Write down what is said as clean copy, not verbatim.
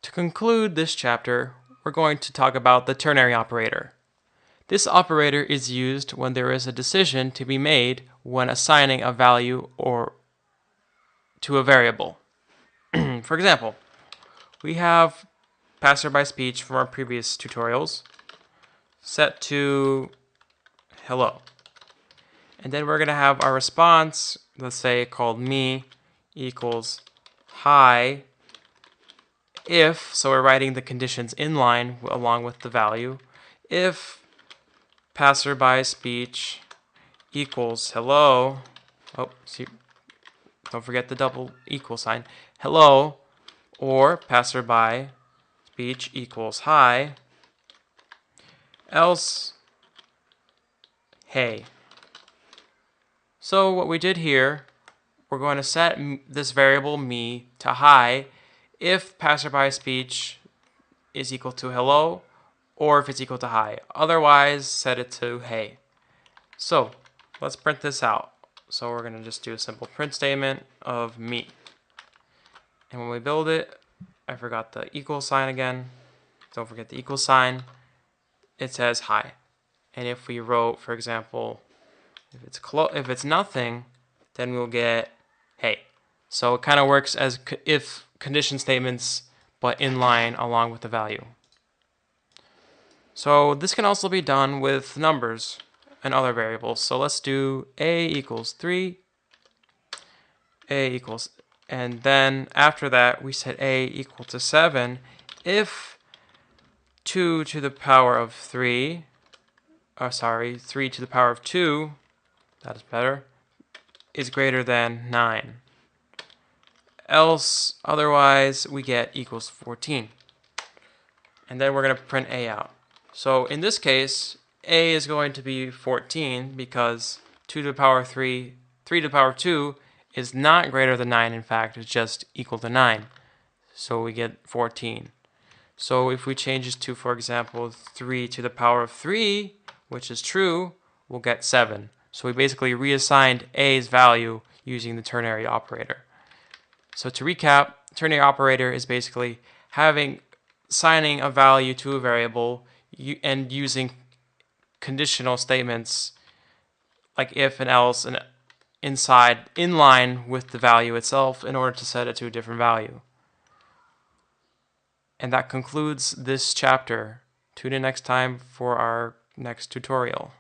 To conclude this chapter, we're going to talk about the ternary operator. This operator is used when there is a decision to be made when assigning a value or to a variable. For example, we have passerby speech from our previous tutorials set to hello. And then we're going to have our response, let's say called me, equals hi if, so we're writing the conditions in line along with the value, if passerby speech equals hello, don't forget the double equal sign, hello, or passerby speech equals hi, else hey. So what we did here, we're going to set this variable me to hi if passerby speech is equal to hello or if it's equal to hi. Otherwise, set it to hey. So let's print this out. So we're going to just do a simple print statement of me. And when we build it, I forgot the equal sign again. Don't forget the equal sign. It says hi. And if we wrote, for example, if it's nothing, then we'll get hey. So it kind of works as if condition statements, but in line along with the value. So this can also be done with numbers and other variables. So let's do a equals 3, a equals, and then after that we set a equal to 7 if 2 to the power of 3, 3 to the power of 2, that is better, is greater than 9. Else, otherwise, we get equals 14. And then we're going to print a out. So in this case, a is going to be 14 because 2 to the power of 3, 3 to the power of 2 is not greater than 9. In fact, it's just equal to 9. So we get 14. So if we change this to, for example, 3 to the power of 3, which is true, we'll get 7. So we basically reassigned a's value using the ternary operator. So to recap, ternary operator is basically assigning a value to a variable and using conditional statements like if and else and in line with the value itself in order to set it to a different value. And that concludes this chapter. Tune in next time for our next tutorial.